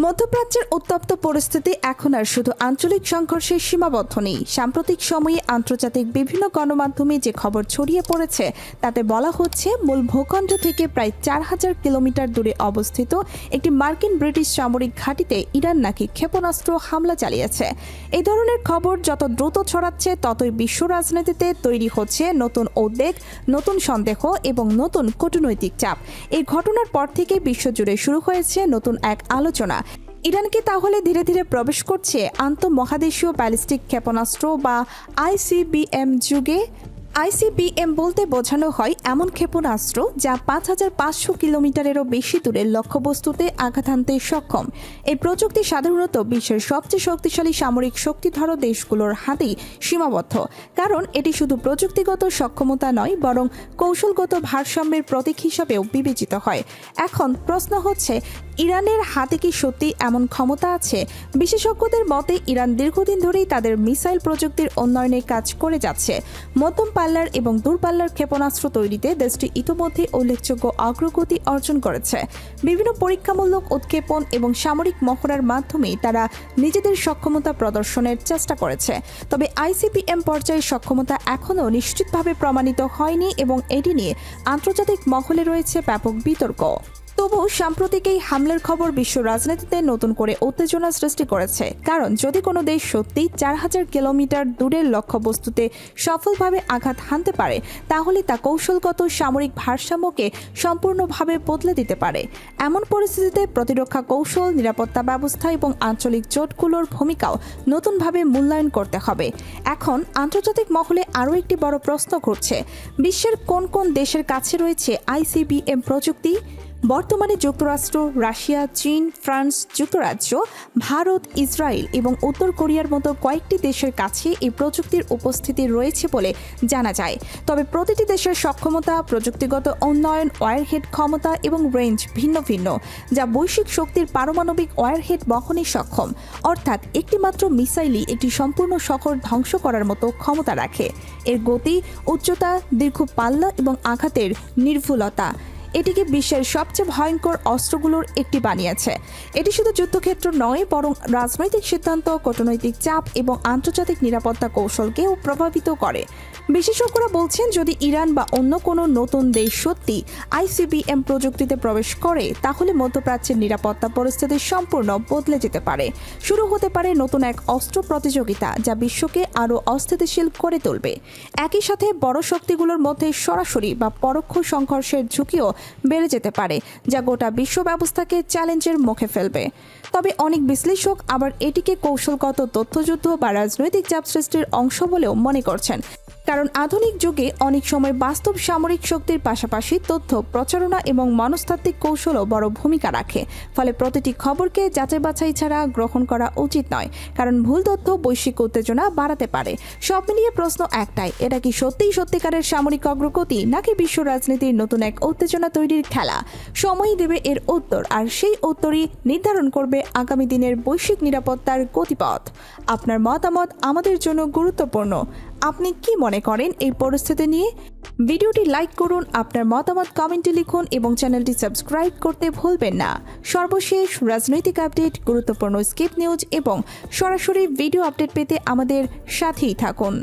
মধ্যপ্রাচ্যের উত্তপ্ত পরিস্থিতি এখন আর শুধু আঞ্চলিক সংঘর্ষে সীমাবদ্ধ নেই। সাম্প্রতিক সময়ে আন্তর্জাতিক বিভিন্ন গণমাধ্যমে যে খবর ছড়িয়ে পড়েছে তাতে বলা হচ্ছে মূল ভূখণ্ড থেকে প্রায় 4000 কিলোমিটার দূরে অবস্থিত একটি মার্কিন ব্রিটিশ সামরিক ঘাঁটিতে ইরান নাকি ক্ষেপণাস্ত্র হামলা চালিয়েছে। এই ধরনের খবর যত দ্রুত ছড়াচ্ছে ততই বিশ্ব রাজনীতিতে তৈরি হচ্ছে নতুন উদ্বেগ, নতুন সন্দেহ এবং নতুন কূটনৈতিক চাপ। এই ঘটনার পর থেকে বিশ্বজুড়ে শুরু হয়েছে নতুন এক আলোচনা। ইরান কি তাহলে ধীরে ধীরে প্রবেশ করছে আন্তঃমহাদেশীয় ব্যালিস্টিক ক্ষেপণাস্ত্র বা আইসিবিএম যুগে? আইসিবিএম বলতে বোঝানো হয় এমন ক্ষেপণাস্ত্র যা 5500 কিলোমিটারেরও বেশি দূরে লক্ষ্যবস্তুতে আঘাত হানতে সক্ষম। এই প্রযুক্তি সাধারণত বিশ্বের সবচেয়ে শক্তিশালী সামরিক শক্তিধর দেশগুলোর হাতেই সীমাবদ্ধ, কারণ এটি শুধু প্রযুক্তিগত সক্ষমতা নয় বরং কৌশলগত ভারসাম্যের প্রতীক হিসাবেও বিবেচিত হয়। এখন প্রশ্ন হচ্ছে, ইরানের হাতে কি সত্যি এমন ক্ষমতা আছে? বিশেষজ্ঞদের মতে ইরান দীর্ঘদিন ধরেই তাদের মিসাইল প্রযুক্তির উন্নয়নে কাজ করে যাচ্ছে। মধ্যম পাল্লার এবং দূরপাল্লার ক্ষেপণাস্ত্র তৈরিতে দেশটি ইতোমধ্যে উল্লেখযোগ্য অগ্রগতি অর্জন করেছে। বিভিন্ন পরীক্ষামূলক উৎক্ষেপণ এবং সামরিক মহড়ার মাধ্যমে তারা নিজেদের সক্ষমতা প্রদর্শনের চেষ্টা করেছে। তবে আইসিবিএম পর্যায়ের সক্ষমতা এখনও নিশ্চিতভাবে প্রমাণিত হয়নি এবং এটি নিয়ে আন্তর্জাতিক মহলে রয়েছে ব্যাপক বিতর্ক। তবু সাম্প্রতিক এই হামলার খবর বিশ্ব রাজনীতিতে নতুন করে উত্তেজনা সৃষ্টি করেছে, কারণ যদি কোনো দেশ সত্যিই 4000 কিলোমিটার দূরের লক্ষ্যবস্তুতে সফলভাবে আঘাত হানতে পারে তাহলে তা কৌশলগত সামরিক ভারসাম্যকে সম্পূর্ণভাবে বদলে দিতে পারে। এমন পরিস্থিতিতে প্রতিরক্ষা কৌশল, নিরাপত্তা ব্যবস্থা এবং আঞ্চলিক জোটগুলোর ভূমিকাও নতুনভাবে মূল্যায়ন করতে হবে। এখন আন্তর্জাতিক মহলে আরও একটি বড় প্রশ্ন ঘুরছে, বিশ্বের কোন কোন দেশের কাছে রয়েছে আইসিবিএম প্রযুক্তি? বর্তমানে যুক্তরাষ্ট্র, রাশিয়া, চীন, ফ্রান্স, যুক্তরাজ্য, ভারত, ইসরায়েল এবং উত্তর কোরিয়ার মতো কয়েকটি দেশের কাছে এই প্রযুক্তির উপস্থিতি রয়েছে বলে জানা যায়। তবে প্রতিটি দেশের সক্ষমতা, প্রযুক্তিগত উন্নয়ন, ওয়ারহেড ক্ষমতা এবং রেঞ্জ ভিন্ন ভিন্ন, যা বৈশ্বিক শক্তির পারমাণবিক ওয়ারহেড বহনে সক্ষম। অর্থাৎ একটিমাত্র মিসাইলই একটি সম্পূর্ণ শহর ধ্বংস করার মতো ক্ষমতা রাখে। এর গতি, উচ্চতা, দীর্ঘ পাল্লা এবং আঘাতের নির্ভুলতা এটিকে বিশ্বের সবচেয়ে ভয়ঙ্কর অস্ত্রগুলোর একটি বানিয়েছে। এটি শুধু যুদ্ধক্ষেত্র নয় বরং রাজনৈতিক সিদ্ধান্ত, কূটনৈতিক চাপ এবং আন্তর্জাতিক নিরাপত্তা কৌশলকেও প্রভাবিত করে। বিশেষজ্ঞরা বলছেন, যদি ইরান বা অন্য কোনো নতুন দেশ সত্যি আইসিবিএম প্রযুক্তিতে প্রবেশ করে তাহলে মধ্যপ্রাচ্যের নিরাপত্তা পরিস্থিতি সম্পূর্ণ বদলে যেতে পারে। শুরু হতে পারে নতুন এক অস্ত্র প্রতিযোগিতা যা বিশ্বকে আরও অস্থিতিশীল করে তুলবে। একই সাথে বড় শক্তিগুলোর মধ্যে সরাসরি বা পরোক্ষ সংঘর্ষের ঝুঁকিও বেড়ে যেতে পারে, যা গোটা বিশ্ব ব্যবস্থাকে চ্যালেঞ্জের মুখে ফেলবে। তবে অনেক বিশ্লেষক আবার এটিকে কৌশলগত তথ্যযুদ্ধ বা রাজনৈতিক চাপ সৃষ্টির অংশ বলেও মনে করছেন, কারণ আধুনিক যুগে অনেক সময় বাস্তব সামরিক শক্তির পাশাপাশি তথ্য প্রচারণা এবং মনস্তাত্ত্বিক কৌশলও বড় ভূমিকা রাখে। ফলে প্রতিটি খবরকে যাচাই বাছাই ছাড়া গ্রহণ করা উচিত নয়, কারণ ভুল তথ্য বৈশ্বিক উত্তেজনা বাড়াতে পারে। সব মিলিয়ে প্রশ্ন একটাই, এটা কি সত্যিই সত্যিকারের সামরিক অগ্রগতি নাকি বিশ্ব রাজনীতির নতুন এক উত্তেজনা তৈরির খেলা? সময়ই দেবে এর উত্তর, আর সেই উত্তরই নির্ধারণ করবে আগামী দিনের বৈশ্বিক নিরাপত্তার গতিপথ। আপনার মতামত আমাদের জন্য গুরুত্বপূর্ণ। আপনি কি মনে করেন এই পরিস্থিতি নিয়ে? ভিডিওটি লাইক করুন, আপনার মতামত কমেন্টে লিখুন এবং চ্যানেলটি সাবস্ক্রাইব করতে ভুলবেন না। সর্বশেষ রাজনৈতিক আপডেট, গুরুত্বপূর্ণ স্কিপ নিউজ এবং সরাসরি ভিডিও আপডেট পেতে আমাদের সাথেই থাকুন।